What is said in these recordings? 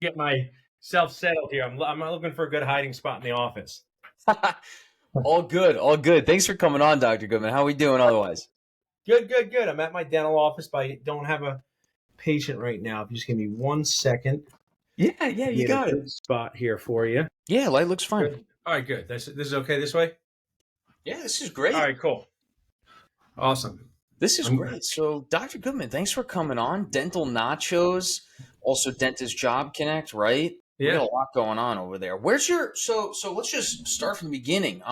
Get myself settled here. I'm looking for a good hiding spot in the office. All good, all good. Thanks for coming on, Dr. Goodman. How are we doing otherwise? Good. I'm at my dental office, but I don't have a patient right now. If you just give me 1 second, Yeah, you get a got it. good spot here for you. Yeah, light looks fine. Good. All right, good. This is okay this way? Yeah, this is great. All right, cool. Awesome. This is great. So, Dr. Goodman, thanks for coming on. Dental Nachos, also Dentist Job Connect, right? We Yeah. got a lot going on over there. Where's your so let's just start from the beginning.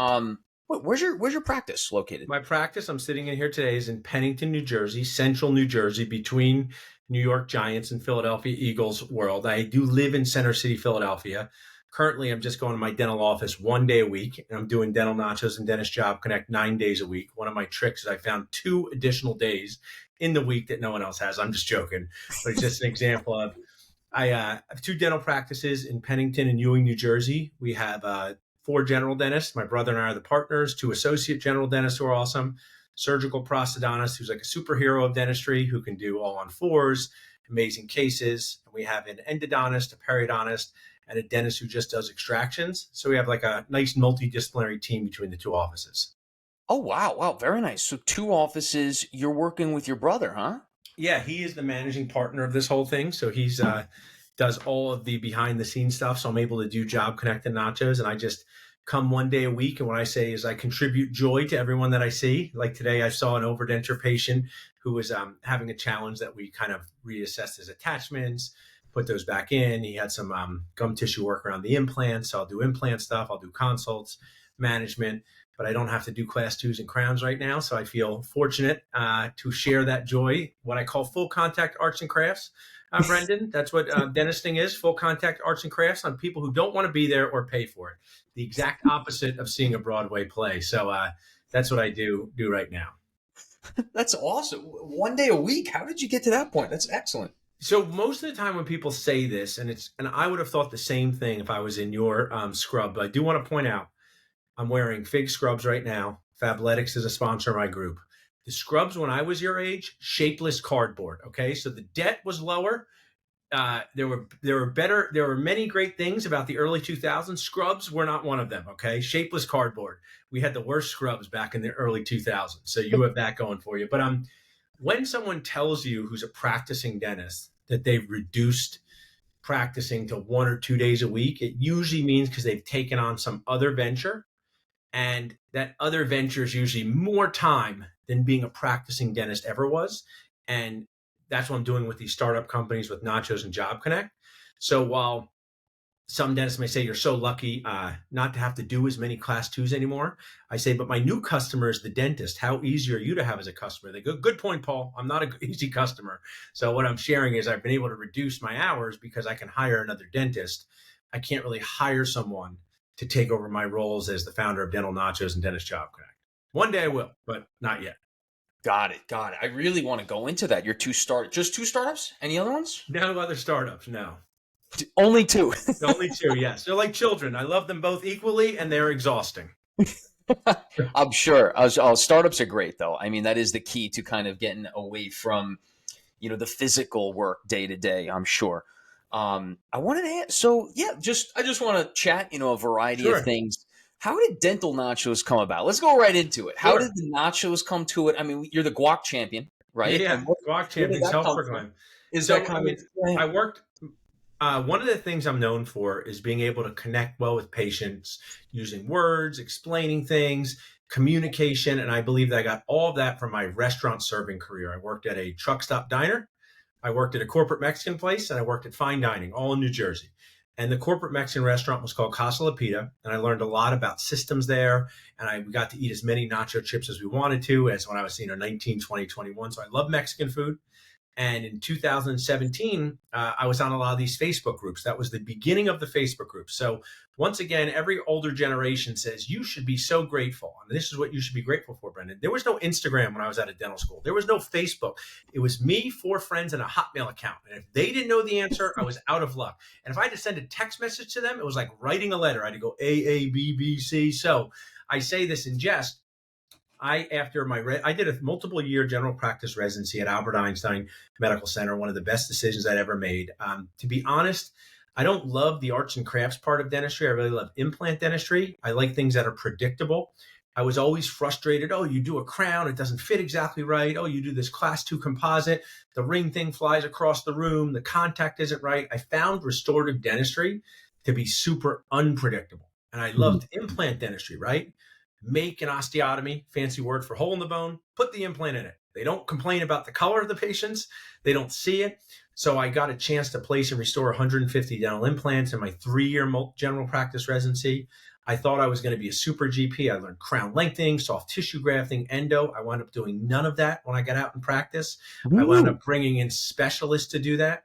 Where's your practice located? My practice, I'm sitting in here today, is in Pennington, New Jersey, central New Jersey, between New York Giants and Philadelphia Eagles world. I do live in Center City, Philadelphia. Currently, I'm just going to my dental office 1 day a week, and I'm doing Dental Nachos and Dentist Job Connect 9 days a week. One of my tricks is I found 2 additional days in the week that no one else has. I'm just joking, but it's just an example of I have 2 dental practices in Pennington and Ewing, New Jersey. We have 4 general dentists. My brother and I are the partners. 2 associate general dentists who are awesome. Surgical prosthodontist who's like a superhero of dentistry who can do all on 4s, amazing cases. We have an endodontist, a periodontist, and a dentist who just does extractions. So we have like a nice multidisciplinary team between the 2 offices. Oh, wow, very nice. So 2 offices, you're working with your brother, huh? Yeah, he is the managing partner of this whole thing. So he's does all of the behind the scenes stuff. So I'm able to do Job Connect and Nachos, and I just come 1 day a week. And what I say is I contribute joy to everyone that I see. Like today, I saw an overdenture patient who was having a challenge that we kind of reassessed his attachments, put those back in. He had some gum tissue work around the implants. So I'll do implant stuff. I'll do consults, management, but I don't have to do class 2s and crowns right now. So I feel fortunate to share that joy, what I call full contact arts and crafts. Brendan, that's what dentisting is, full contact arts and crafts on people who don't want to be there or pay for it. The exact opposite of seeing a Broadway play. So that's what I do right now. That's awesome. 1 day a week. How did you get to that point? That's excellent. So most of the time when people say this, and I would have thought the same thing if I was in your scrub, but I do want to point out, I'm wearing Fig scrubs right now. Fabletics is a sponsor of my group. The scrubs when I was your age, shapeless cardboard. Okay, so the debt was lower. There were many great things about the early 2000s. Scrubs were not one of them. Okay, shapeless cardboard. We had the worst scrubs back in the early 2000s. So you have that going for you. But when someone tells you who's a practicing dentist that they've reduced practicing to 1 or 2 days a week, it usually means because they've taken on some other venture. And that other venture is usually more time than being a practicing dentist ever was. And that's what I'm doing with these startup companies with Nachos and Job Connect. So while some dentists may say you're so lucky not to have to do as many class 2s anymore, I say, but my new customer is the dentist. How easy are you to have as a customer? They go, good point, Paul. I'm not an easy customer. So what I'm sharing is I've been able to reduce my hours because I can hire another dentist. I can't really hire someone to take over my roles as the founder of Dental Nachos and Dentist Job Connect. One day I will, but not yet. Got it. I really want to go into that. Your just 2 startups? Any other ones? No other startups, no. Only 2. Only 2, yes. They're like children. I love them both equally, and they're exhausting. I'm sure. Startups are great, though. I mean, that is the key to kind of getting away from, the physical work day to day, I'm sure. I wanted to ask, I just want to chat, a variety of things. How did Dental Nachos come about? Let's go right into it. How did the nachos come to it? I mean, you're the guac champion, right? Yeah, guac champion, self-proclaimed. I worked. One of the things I'm known for is being able to connect well with patients using words, explaining things, communication. And I believe that I got all of that from my restaurant serving career. I worked at a truck stop diner. I worked at a corporate Mexican place, and I worked at fine dining, all in New Jersey. And the corporate Mexican restaurant was called Casa La Pita, and I learned a lot about systems there. And we got to eat as many nacho chips as we wanted to, as when I was 19, 20, 21. So I love Mexican food. And in 2017, I was on a lot of these Facebook groups. That was the beginning of the Facebook groups. So once again, every older generation says, you should be so grateful. And this is what you should be grateful for, Brendan. There was no Instagram when I was at a dental school. There was no Facebook. It was me, 4 friends, and a Hotmail account. And if they didn't know the answer, I was out of luck. And if I had to send a text message to them, it was like writing a letter. I had to go A, B, B, C. So I say this in jest. I did a multiple year general practice residency at Albert Einstein Medical Center, one of the best decisions I'd ever made. To be honest, I don't love the arts and crafts part of dentistry. I really love implant dentistry. I like things that are predictable. I was always frustrated. Oh, you do a crown, it doesn't fit exactly right. Oh, you do this class 2 composite, the ring thing flies across the room, the contact isn't right. I found restorative dentistry to be super unpredictable. And I Mhm. loved implant dentistry, right? Make an osteotomy, fancy word for hole in the bone, put the implant in it. They don't complain about the color of the patients, they don't see it. So I got a chance to place and restore 150 dental implants in my 3-year general practice residency. I thought I was going to be a super GP. I learned crown lengthening, soft tissue grafting, endo. I wound up doing none of that when I got out in practice. I wound Really? up bringing in specialists to do that.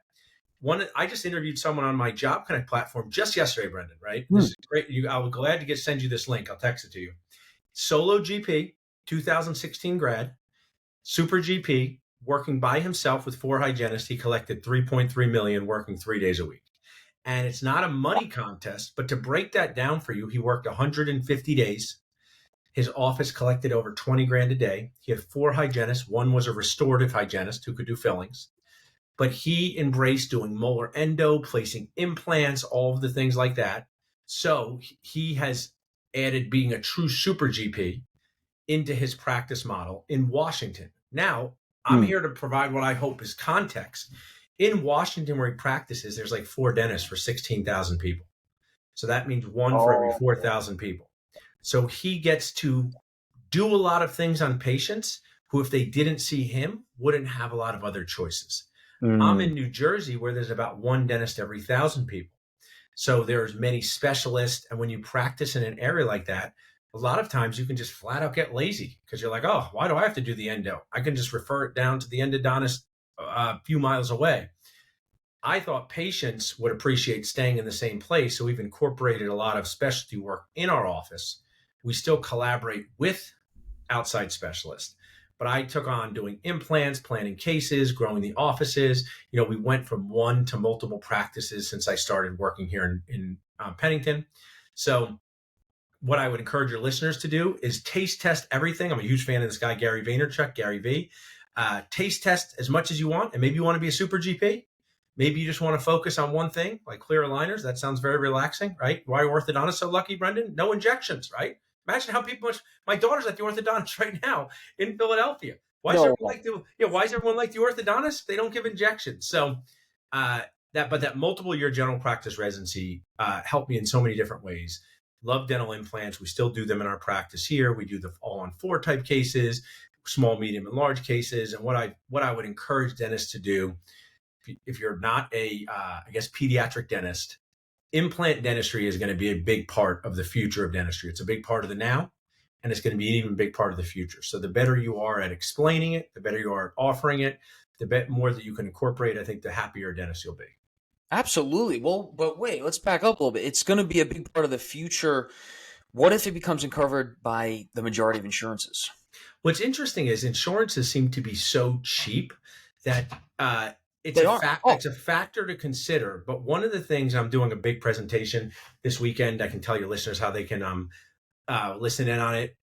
I just interviewed someone on my Job Connect platform just yesterday, Brendan. Right, this Hmm. is great. I was glad to send you this link. I'll text it to you. Solo GP, 2016 grad, super GP, working by himself with 4 hygienists. He collected 3.3 million, working 3 days a week. And it's not a money contest, but to break that down for you, he worked 150 days. His office collected over 20 grand a day. He had 4 hygienists. One was a restorative hygienist who could do fillings, but he embraced doing molar endo, placing implants, all of the things like that. So he has added being a true super GP into his practice model in Washington. Now, I'm Hmm. here to provide what I hope is context. In Washington, where he practices, there's like 4 dentists for 16,000 people. So that means one for every Oh. 4,000 people. So he gets to do a lot of things on patients who, if they didn't see him, wouldn't have a lot of other choices. I'm Hmm. in New Jersey where there's about 1 dentist every 1,000 people. So there's many specialists. And when you practice in an area like that, a lot of times you can just flat out get lazy because you're like, oh, why do I have to do the endo? I can just refer it down to the endodontist a few miles away. I thought patients would appreciate staying in the same place. So we've incorporated a lot of specialty work in our office. We still collaborate with outside specialists. But I took on doing implants, planning cases, growing the offices. We went from 1 to multiple practices since I started working here in Pennington. So what I would encourage your listeners to do is taste test everything. I'm a huge fan of this guy, Gary Vaynerchuk, Gary V. Taste test as much as you want. And maybe you want to be a super GP. Maybe you just want to focus on one thing, like clear aligners. That sounds very relaxing, right? Why are orthodontists so lucky, Brendan? No injections, right? Imagine how my daughter's at the orthodontist right now in Philadelphia. Why does No. everyone why does everyone like the orthodontist? They don't give injections. So uh, that multiple year general practice residency helped me in so many different ways. Love dental implants. We still do them in our practice here. We do the all on 4 type cases, small, medium, and large cases. And what I would encourage dentists to do, if you're not a pediatric dentist, implant dentistry is going to be a big part of the future of dentistry. It's a big part of the now, and it's going to be an even big part of the future. So the better you are at explaining it, the better you are at offering it, the more that you can incorporate, I think the happier a dentist you'll be. Absolutely. Well, but wait, let's back up a little bit. It's going to be a big part of the future. What if it becomes covered by the majority of insurances? What's interesting is insurances seem to be so cheap that it's They a are. fact. Oh. It's a factor to consider. But one of the things, I'm doing a big presentation this weekend. I can tell your listeners how they can listen in on it.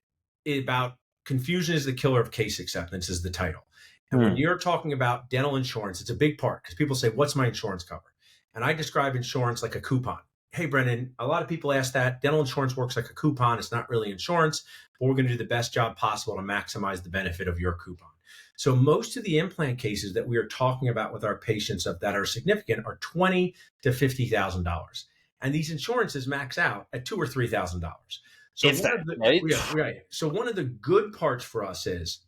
About confusion is the killer of case acceptance is the title. And when Hmm. you're talking about dental insurance, it's a big part because people say, "What's my insurance cover?" And I describe insurance like a coupon. Hey, Brennan, a lot of people ask that. Dental insurance works like a coupon. It's not really insurance, but we're going to do the best job possible to maximize the benefit of your coupon. So most of the implant cases that we are talking about with our patients that are significant are $20,000 to $50,000, and these insurances max out at $2,000 or $3,000. So If one that, of the right? yeah, right. So one of the good parts for us is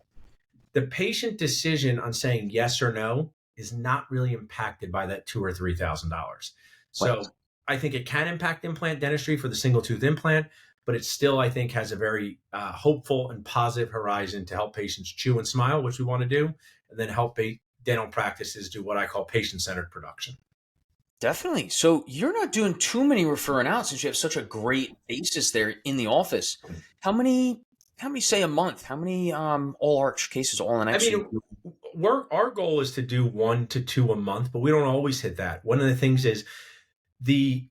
the patient decision on saying yes or no is not really impacted by that $2,000 or $3,000. Right. So I think it can impact implant dentistry for the single tooth implant, but it still, I think, has a very hopeful and positive horizon to help patients chew and smile, which we want to do, and then help dental practices do what I call patient centered production. Definitely. So you're not doing too many referring out since you have such a great basis there in the office. How many? How many say a month? How many all arch cases, all I NX? mean, our goal is to do 1 to 2 a month, but we don't always hit that. One of the things is the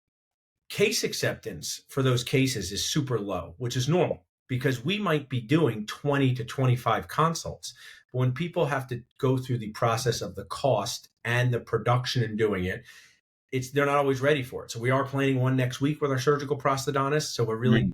case acceptance for those cases is super low, which is normal because we might be doing 20 to 25 consults. But when people have to go through the process of the cost and the production in doing it, they're not always ready for it. So we are planning one next week with our surgical prosthodontist. So we're really,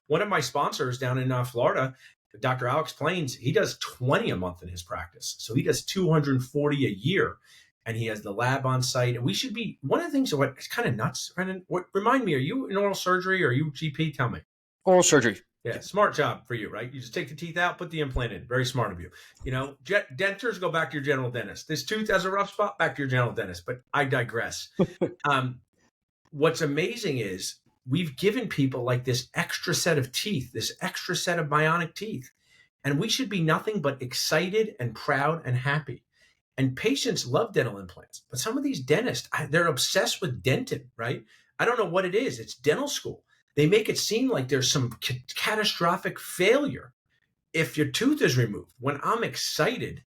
one of my sponsors down in Florida, Dr. Alex Plains, he does 20 a month in his practice. So he does 240 a year, and he has the lab on site. And we should be, one of the things that it's kind of nuts, Brendan, remind me, are you in oral surgery or are you GP? Tell me. Oral surgery. Yeah, smart job for you, right? You just take the teeth out, put the implant in. Very smart of you. Dentures, go back to your general dentist. This tooth has a rough spot, back to your general dentist. But I digress. What's amazing is we've given people like this extra set of teeth, this extra set of bionic teeth, and we should be nothing but excited and proud and happy. And patients love dental implants, but some of these dentists, they're obsessed with dentin, right? I don't know what it is. It's dental school. They make it seem like there's some catastrophic failure if your tooth is removed, when I'm excited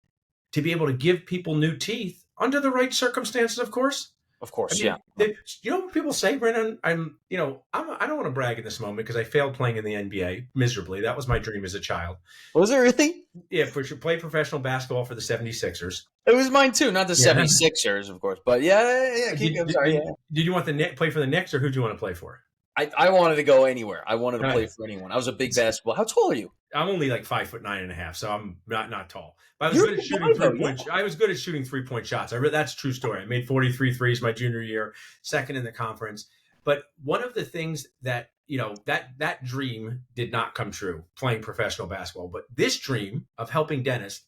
to be able to give people new teeth under the right circumstances, of course. Of course, I mean, you know what people say, Brennan? I don't want to brag in this moment because I failed playing in the NBA miserably. That was my dream as a child. Was it really? Yeah, we should play professional basketball for the 76ers. It was mine too, not the 76ers, of course. But yeah. Did you want the play for the Knicks, or who do you want to play for? I wanted to go anywhere. I wanted to play for anyone. I was a big basketball. How tall are you? I'm only like 5'9.5", so I'm not tall. But I was good at shooting 3-point. I was good at shooting 3-point shots. That's a true story. I made 43 threes my junior year, second in the conference. But one of the things that that dream did not come true, playing professional basketball. But this dream of helping dentists,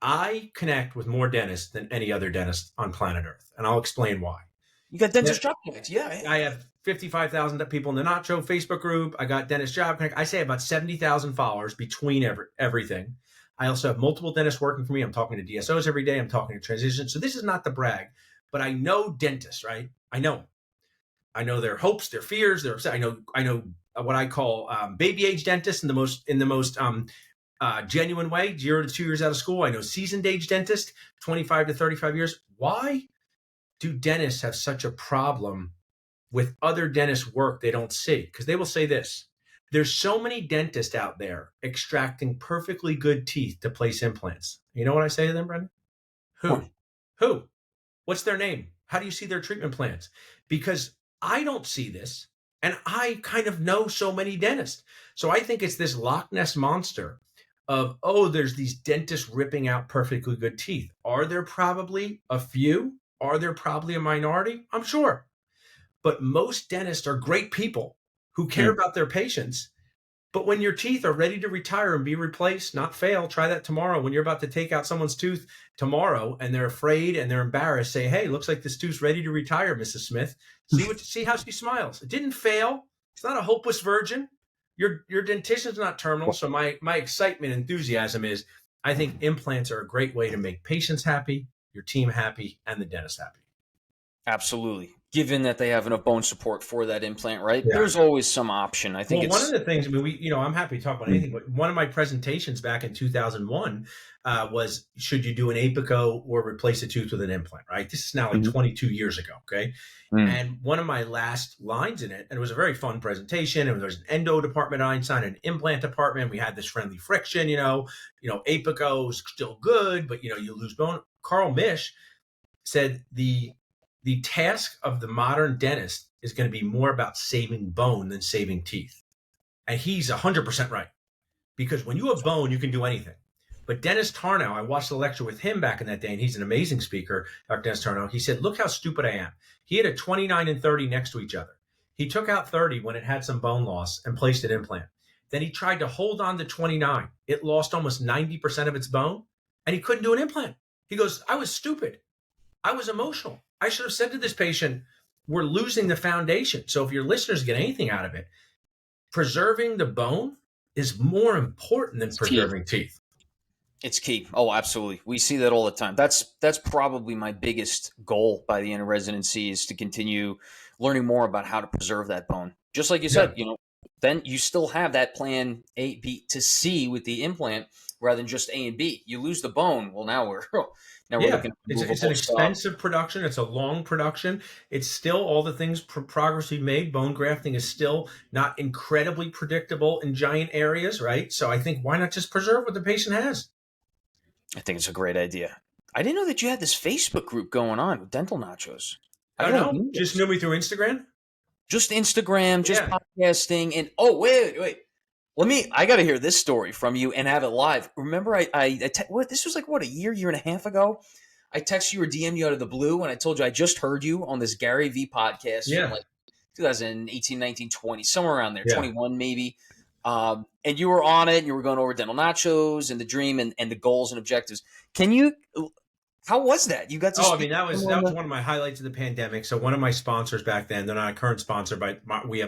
I connect with more dentists than any other dentist on planet Earth, and I'll explain why. You got Dentist Job Connect, yeah. I have 55,000 people in the Nacho Facebook group. I got Dentist Job Connect. I say about 70,000 followers between everything. I also have multiple dentists working for me. I'm talking to DSOs every day. I'm talking to transitions. So this is not the brag, but I know dentists, right? I know their hopes, their fears. I know what I call baby age dentists in the most genuine way, 0 to 2 years out of school. I know seasoned age dentists, 25 to 35 years. Why do dentists have such a problem with other dentists' work they don't see? Because they will say this: there's so many dentists out there extracting perfectly good teeth to place implants. You know what I say to them, Brendan? Who? What's their name? How do you see their treatment plans? Because I don't see this, and I kind of know so many dentists. So I think it's this Loch Ness monster of, there's these dentists ripping out perfectly good teeth. Are there probably a few? Are there probably a minority? I'm sure. But most dentists are great people who care about their patients. But when your teeth are ready to retire and be replaced, not fail, try that tomorrow. When you're about to take out someone's tooth tomorrow and they're afraid and they're embarrassed, say, hey, looks like this tooth's ready to retire, Mrs. Smith. See how she smiles. It didn't fail. It's not a hopeless virgin. Your dentition's not terminal. So my excitement, enthusiasm is, I think implants are a great way to make patients happy, your team happy, and the dentist happy. Absolutely. Given that they have enough bone support for that implant, right? Yeah. There's always some option. I think one of the things, I'm happy to talk about anything, but one of my presentations back in 2001 was, should you do an apico or replace a tooth with an implant, right? This is now like 22 years ago, okay? And one of my last lines in it, and it was a very fun presentation, and there was an endo department at Einstein, an implant department. We had this friendly friction, apico is still good, but, you lose bone. Carl Misch said the task of the modern dentist is going to be more about saving bone than saving teeth. And he's 100% right. Because when you have bone, you can do anything. But Dennis Tarnow, I watched the lecture with him back in that day, and he's an amazing speaker, Dr. Dennis Tarnow. He said, look how stupid I am. He had a 29 and 30 next to each other. He took out 30 when it had some bone loss and placed an implant. Then he tried to hold on to 29. It lost almost 90% of its bone, and he couldn't do an implant. He goes, I was stupid. I was emotional. I should have said to this patient, we're losing the foundation. So if your listeners get anything out of it, preserving the bone is more important than preserving teeth. It's key. Oh, absolutely. We see that all the time. That's probably my biggest goal by the end of residency, is to continue learning more about how to preserve that bone. Just like you said, then you still have that plan A, B to C with the implant rather than just A and B. You lose the bone. Well, now we're looking at it's an expensive production. It's a long production. It's still all the things progress we've made. Bone grafting is still not incredibly predictable in giant areas, right? So I think, why not just preserve what the patient has? I think it's a great idea. I didn't know that you had this Facebook group going on with Dental Nachos. I Oh, don't no? do Just those. knew me through Instagram? Just Instagram, just Yeah. podcasting, and oh wait. I got to hear this story from you and have it live. Remember, what this was like what a year and a half ago. I texted you or DM'd you out of the blue, and I told you I just heard you on this Gary V podcast from Yeah. like 2018, 19, 20, somewhere around there, Yeah. 21 maybe. And you were on it, and you were going over dental nachos and the dream and the goals and objectives. Can you? How was that? You got to Oh, I speak mean, to that was someone. one of my highlights of the pandemic. So one of my sponsors back then, they're not a current sponsor, but we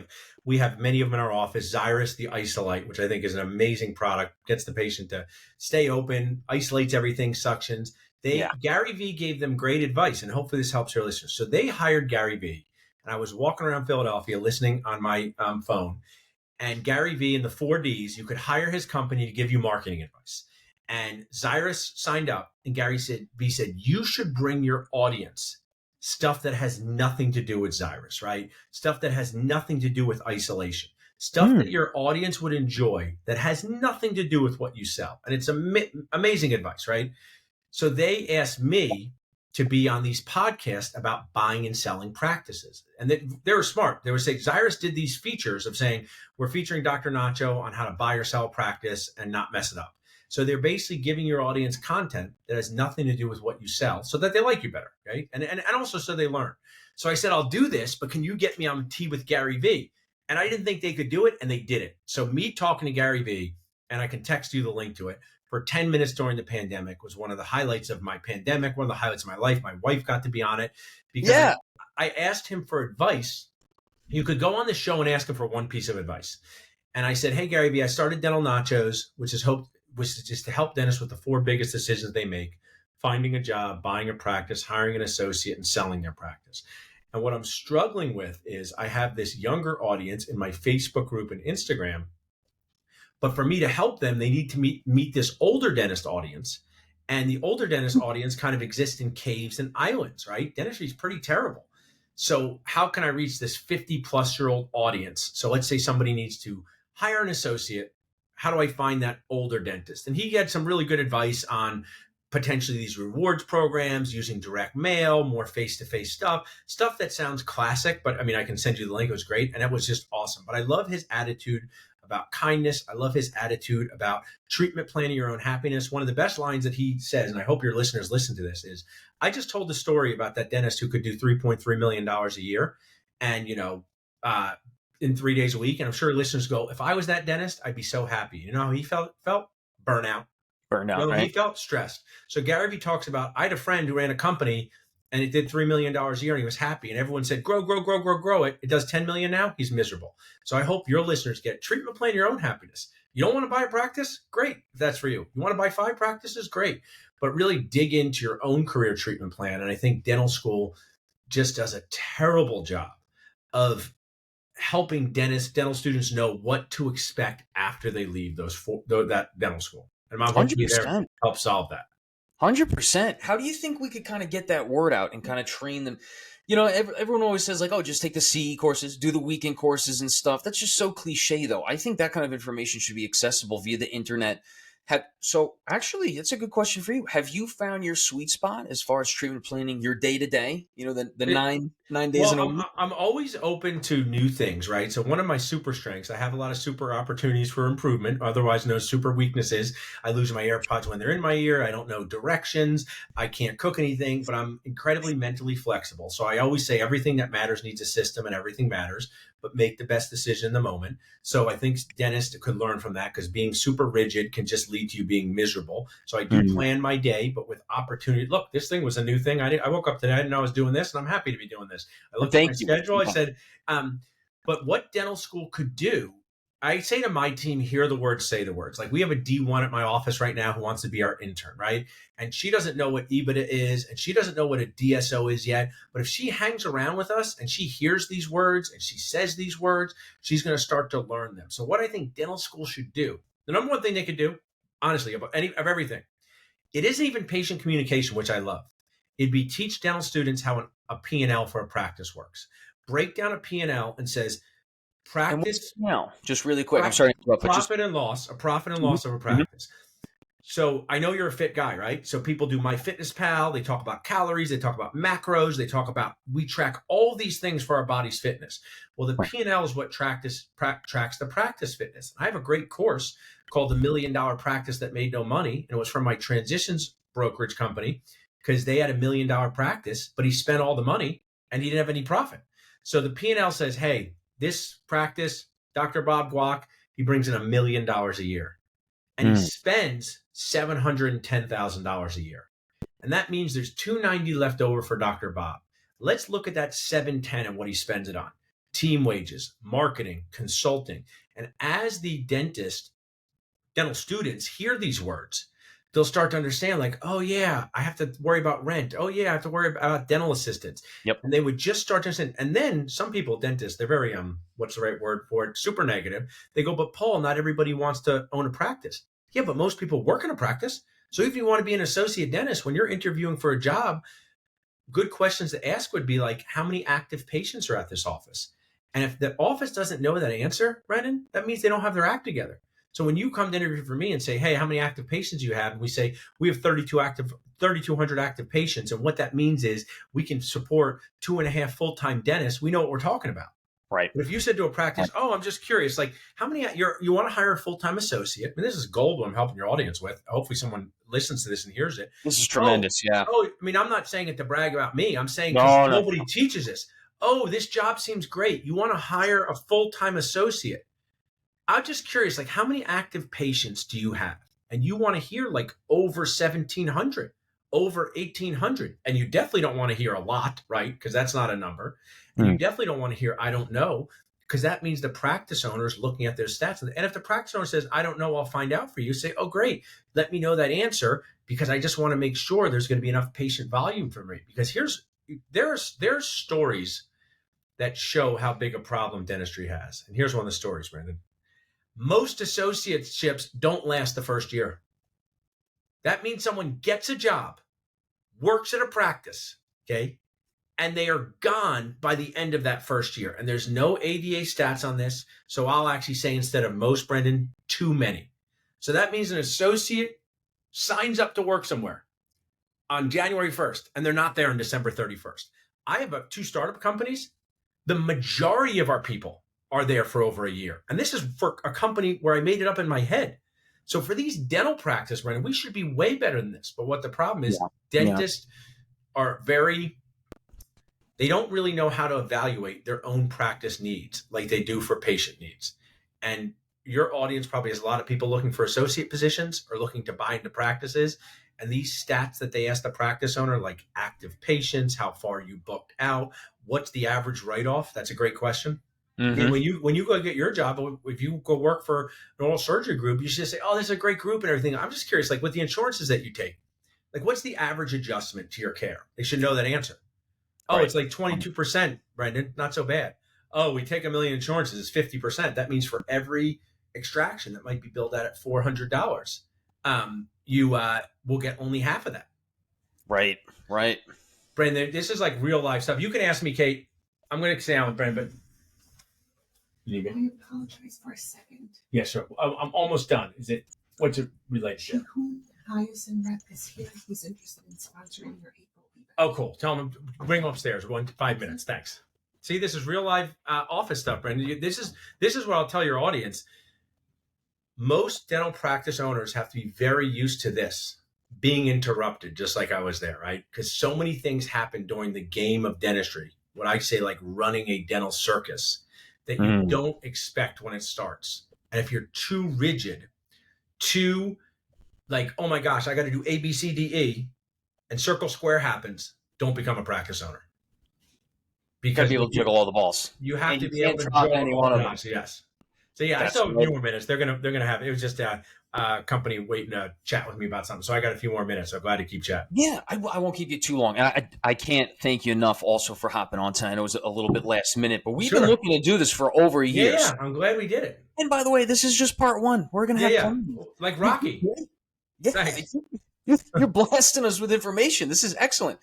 have many of them in our office. Xyrus, the Isolite, which I think is an amazing product, gets the patient to stay open, isolates everything, suctions. Yeah. Gary V gave them great advice, and hopefully this helps your listeners. So they hired Gary V, and I was walking around Philadelphia listening on my phone, and Gary V in the 4Ds, you could hire his company to give you marketing advice. And Xyrus signed up, and Gary V said, you should bring your audience stuff that has nothing to do with Xyrus, right? Stuff that has nothing to do with isolation, stuff that your audience would enjoy that has nothing to do with what you sell. And it's amazing advice, right? So they asked me to be on these podcasts about buying and selling practices. And they were smart. They were saying, Xyrus did these features of saying, we're featuring Dr. Nacho on how to buy or sell a practice and not mess it up. So they're basically giving your audience content that has nothing to do with what you sell so that they like you better, right? And also so they learn. So I said, I'll do this, but can you get me on tea with Gary V? And I didn't think they could do it, and they did it. So me talking to Gary V, and I can text you the link to it, for 10 minutes during the pandemic was one of the highlights of my pandemic, one of the highlights of my life. My wife got to be on it because Yeah. I asked him for advice. You could go on the show and ask him for one piece of advice. And I said, hey, Gary V, I started Dental Nachos, which is just to help dentists with the 4 biggest decisions they make: finding a job, buying a practice, hiring an associate, and selling their practice. And what I'm struggling with is I have this younger audience in my Facebook group and Instagram. But for me to help them, they need to meet this older dentist audience. And the older dentist audience kind of exists in caves and islands, right? Dentistry is pretty terrible. So how can I reach this 50-plus-year-old audience? So let's say somebody needs to hire an associate. How do I find that older dentist? And he had some really good advice on potentially these rewards programs, using direct mail, more face-to-face stuff that sounds classic, but I mean, I can send you the link. It was great. And it was just awesome. But I love his attitude about kindness. I love his attitude about treatment planning your own happiness. One of the best lines that he says, and I hope your listeners listen to this, is, I just told the story about that dentist who could do $3.3 million a year and, in 3 days a week. And I'm sure listeners go, if I was that dentist, I'd be so happy. You know how he felt burnout. Burnout, He right? felt stressed. So Gary Vee talks about, I had a friend who ran a company and it did $3 million a year and he was happy. And everyone said, grow it. It does 10 million now. He's miserable. So I hope your listeners get treatment plan your own happiness. You don't want to buy a practice? Great. If that's for you. You want to buy 5 practices? Great. But really dig into your own career treatment plan. And I think dental school just does a terrible job of helping dental students know what to expect after they leave that dental school. And I'm hoping to be there to help solve that. 100%. How do you think we could kind of get that word out and kind of train them? Everyone always says like, oh, just take the CE courses, do the weekend courses and stuff. That's just so cliche, though. I think that kind of information should be accessible via the internet. So actually, it's a good question for you. Have you found your sweet spot as far as treatment planning your day to day? The 9 days in a week. I'm always open to new things, right? So one of my super strengths, I have a lot of super opportunities for improvement, otherwise no super weaknesses. I lose my AirPods when they're in my ear. I don't know directions. I can't cook anything, but I'm incredibly mentally flexible. So I always say everything that matters needs a system and everything matters, but make the best decision in the moment. So I think dentists could learn from that, because being super rigid can just lead to you being miserable. So I do plan my day, but with opportunity. Look, this thing was a new thing. I woke up today, I didn't know I was doing this, and I'm happy to be doing this. I looked at my schedule. I said, but what dental school could do, I say to my team, hear the words, say the words. Like, we have a D1 at my office right now who wants to be our intern, right? And she doesn't know what EBITDA is, and she doesn't know what a DSO is yet. But if she hangs around with us and she hears these words and she says these words, she's going to start to learn them. So what I think dental school should do, the number one thing they could do, honestly, of everything, it isn't even patient communication, which I love. It'd be teach dental students how a P&L for a practice works. Break down a P&L and says, practice. Now, just really quick, I'm sorry to interrupt, a profit and loss of a practice. So I know you're a fit guy, right? So people do MyFitnessPal. They talk about calories. They talk about macros. They talk about, we track all these things for our body's fitness. Well, the Right. P&L is what tracks the practice fitness. I have a great course called the $1 Million Practice That Made No Money. And it was from my transitions brokerage company because they had $1 million practice, but he spent all the money and he didn't have any profit. So the P&L says, hey, this practice, Dr. Bob Guac, he brings in $1 million a year. And he spends $710,000 a year. And that means there's $290 left over for Dr. Bob. Let's look at that 710 and what he spends it on. Team wages, marketing, consulting. And as the dental students hear these words, they'll start to understand like, oh yeah, I have to worry about rent. Oh yeah, I have to worry about dental assistants. Yep. And they would just start to understand. And then some people, dentists, they're very, what's the right word for it? Super negative. They go, but Paul, not everybody wants to own a practice. Yeah, but most people work in a practice. So if you want to be an associate dentist, when you're interviewing for a job, good questions to ask would be like, how many active patients are at this office? And if the office doesn't know that answer, Brendan, that means they don't have their act together. So when you come to interview for me and say, hey, how many active patients do you have? And we say, we have 3,200 active patients. And what that means is we can support 2.5 full-time dentists. We know what we're talking about. Right. But if you said to a practice, oh, I'm just curious, like how many, you want to hire a full-time associate? And this is gold what I'm helping your audience with. Hopefully someone listens to this and hears it. This is tremendous. Yeah. Oh, I mean, I'm not saying it to brag about me. I'm saying nobody teaches this. Oh, this job seems great. You want to hire a full-time associate. I'm just curious, like how many active patients do you have? And you want to hear like over 1,700, over 1,800. And you definitely don't want to hear a lot, right? Because that's not a number. And you definitely don't want to hear, I don't know, because that means the practice owner is looking at their stats. And if the practice owner says, I don't know, I'll find out for you, say, oh, great. Let me know that answer because I just want to make sure there's going to be enough patient volume for me. Because there's stories that show how big a problem dentistry has. And here's one of the stories, Brandon. Most associateships don't last the first year. That means someone gets a job, works at a practice, okay, and they are gone by the end of that first year. And there's no ADA stats on this. So I'll actually say instead of most, Brendan, too many. So that means an associate signs up to work somewhere on January 1st, and they're not there on December 31st. I have 2 startup companies. The majority of our people are there for over a year. And this is for a company where I made it up in my head. So for these dental practice, Brendan, we should be way better than this. But what the problem is, dentists are they don't really know how to evaluate their own practice needs like they do for patient needs. And your audience probably has a lot of people looking for associate positions or looking to buy into practices. And these stats that they ask the practice owner, like active patients, how far you booked out, what's the average write-off? That's a great question. Mm-hmm. And when you go get your job, if you go work for an oral surgery group, you should say, oh, this is a great group and everything. I'm just curious, like with the insurances that you take, like what's the average adjustment to your care? They should know that answer. Oh, right. It's like 22%, Brendan. Not so bad. Oh, we take 1 million insurances. It's 50%. That means for every extraction that might be billed out at $400, you will get only half of that. Right. Brendan, this is like real life stuff. You can ask me, Kate. I'm going to stay on with Brendan, but I apologize for a second. Yeah, sure. I'm almost done. What's it related to? Who Hyacin rep is here? He's interested in sponsoring your April event. Oh, cool. Tell him, bring him upstairs. 5 minutes. Thanks. See, this is real life office stuff, Brendan. This is what I'll tell your audience. Most dental practice owners have to be very used to this, being interrupted, just like I was there, right? Because so many things happen during the game of dentistry. What I say, like running a dental circus, that you don't expect when it starts. And if you're too rigid, too like, oh my gosh, I got to do A, B, C, D, E, and circle square happens, don't become a practice owner. Because you got to be able to juggle all the balls. You have to be able to juggle any one of them. Yes. So yeah, I still have a few more minutes. They're gonna have it was just a company waiting to chat with me about something. So I got a few more minutes. So glad to keep chatting. Yeah, I won't keep you too long. I can't thank you enough also for hopping on tonight. I know it was a little bit last minute, but we've been looking to do this for over a year. Yeah, I'm glad we did it. And by the way, this is just part 1. We're gonna have fun. Like Rocky. Yeah, you're blasting us with information. This is excellent.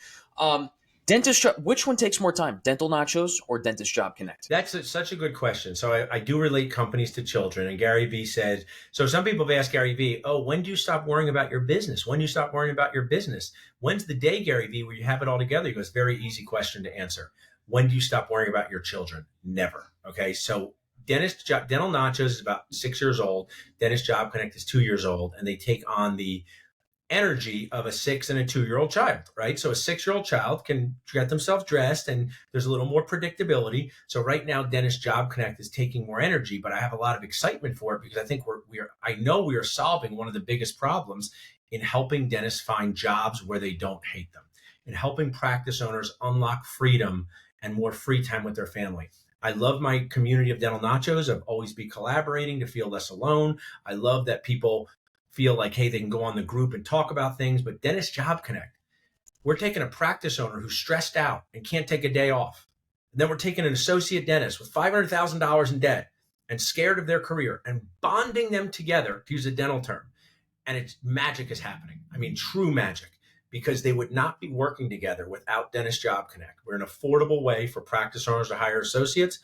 Dentist job, which one takes more time, Dental Nachos or Dentist Job Connect? That's such a good question. So I do relate companies to children. And Gary Vee said, so some people have asked Gary Vee, oh, when do you stop worrying about your business? When do you stop worrying about your business? When's the day, Gary Vee, where you have it all together? He goes, very easy question to answer. When do you stop worrying about your children? Never. Okay. So Dental Nachos is about 6 years old. Dentist Job Connect is 2 years old. And they take on the energy of a 6 and a 2-year-old child, right? So a 6-year-old child can get themselves dressed and there's a little more predictability. So right now, Dentist Job Connect is taking more energy, but I have a lot of excitement for it because I think I know we are solving one of the biggest problems in helping dentists find jobs where they don't hate them, in helping practice owners unlock freedom and more free time with their family. I love my community of Dental Nachos. I've always be collaborating to feel less alone. I love that people feel like, hey, they can go on the group and talk about things. But Dentist Job Connect, we're taking a practice owner who's stressed out and can't take a day off. And then we're taking an associate dentist with $500,000 in debt and scared of their career and bonding them together, to use a dental term. And it's magic is happening. I mean, true magic, because they would not be working together without Dentist Job Connect. We're an affordable way for practice owners to hire associates.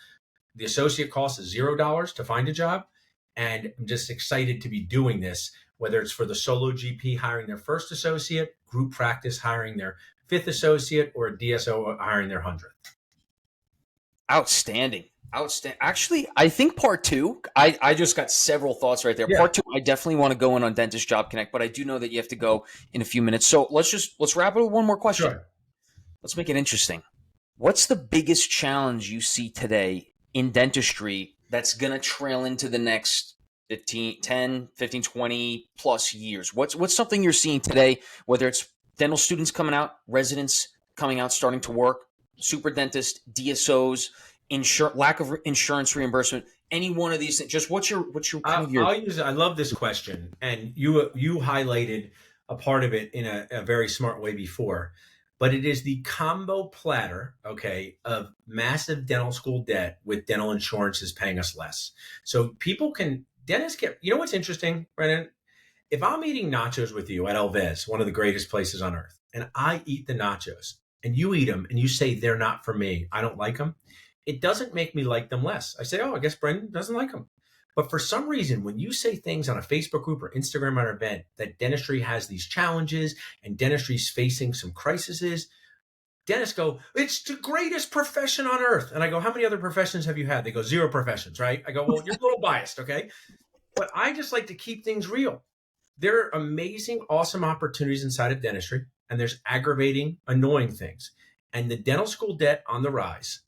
The associate cost is $0 to find a job. And I'm just excited to be doing this, whether it's for the solo GP hiring their first associate, group practice hiring their 5th associate, or a DSO hiring their 100th. Outstanding. Actually, I think part 2, I just got several thoughts right there. Yeah. Part 2, I definitely want to go in on Dentist Job Connect, but I do know that you have to go in a few minutes. So let's wrap it with one more question. Sure. Let's make it interesting. What's the biggest challenge you see today in dentistry that's going to trail into the next 10, 15, 20 plus years? What's something you're seeing today, whether it's dental students coming out, residents coming out, starting to work, super dentists, DSOs, lack of insurance reimbursement, any one of these things? Just what's your I love this question. And you highlighted a part of it in a very smart way before, but it is the combo platter, okay, of massive dental school debt with dental insurances paying us less. So dentists get, you know what's interesting, Brennan? If I'm eating nachos with you at Elvez, one of the greatest places on earth, and I eat the nachos and you eat them and you say they're not for me, I don't like them, it doesn't make me like them less. I say, oh, I guess Brendan doesn't like them. But for some reason, when you say things on a Facebook group or Instagram or an event that dentistry has these challenges and dentistry is facing some crises, dentists go, it's the greatest profession on earth. And I go, how many other professions have you had? They go, 0 professions, right? I go, well, you're a little biased, okay? But I just like to keep things real. There are amazing, awesome opportunities inside of dentistry, and there's aggravating, annoying things. And the dental school debt on the rise,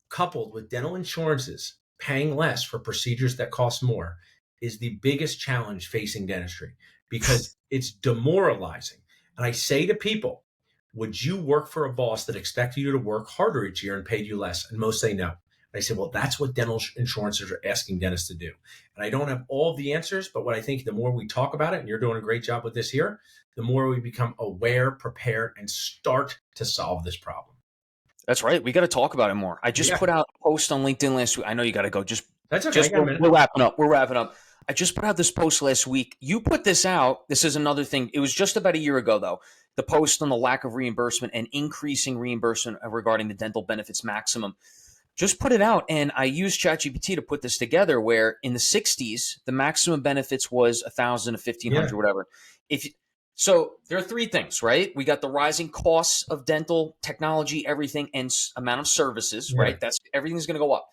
coupled with dental insurances paying less for procedures that cost more, is the biggest challenge facing dentistry because it's demoralizing. And I say to people, would you work for a boss that expected you to work harder each year and paid you less? And most say no. And I say, well, that's what dental insurances are asking dentists to do. And I don't have all the answers, but what I think the more we talk about it, and you're doing a great job with this here, the more we become aware, prepared, and start to solve this problem. That's right. We got to talk about it more. I just put out a post on LinkedIn last week. I know you got to go. That's okay. We're wrapping up. We're wrapping up. I just put out this post last week. You put this out. This is another thing. It was just about a year ago, though. The post on the lack of reimbursement and increasing reimbursement regarding the dental benefits maximum. Just put it out, and I used ChatGPT to put this together. Where in the '60s, the maximum benefits was $1,000 to $1,500, whatever. So there are 3 things, right? We got the rising costs of dental technology, everything, and amount of services, right? That's everything's going to go up.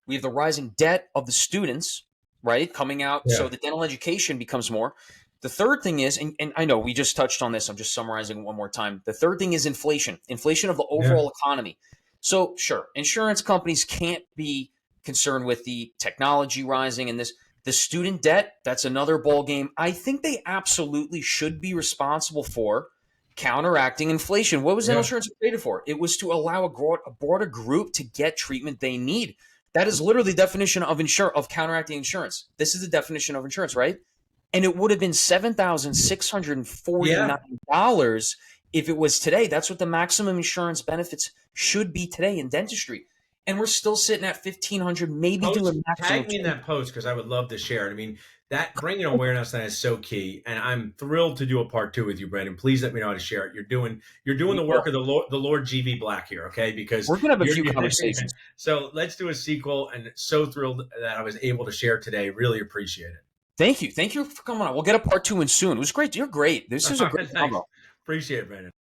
We have the rising debt of the students, right, coming out. So the dental education becomes more. The third thing is, and I know we just touched on this, I'm just summarizing one more time. The third thing is inflation of the overall economy. So sure, insurance companies can't be concerned with the technology rising and this. The student debt, that's another ball game. I think they absolutely should be responsible for counteracting inflation. What was dental insurance created for? It was to allow a broader group to get treatment they need. That is literally the definition of counteracting insurance. This is the definition of insurance, right? And it would have been $7,649 if it was today. That's what the maximum insurance benefits should be today in dentistry. and we're still sitting at 1,500, maybe doing maximum. Tag me in that post because I would love to share it. I mean, that bringing awareness that is so key, and I'm thrilled to do a part 2 with you, Brandon. Please let me know how to share it. You're doing the work of the Lord GV Black here, okay? Because we're gonna have a few conversations. So let's do a sequel, and so thrilled that I was able to share today. Really appreciate it. Thank you for coming on. We'll get a part 2 in soon. It was great. You're great. This is a great combo. Appreciate it, Brandon.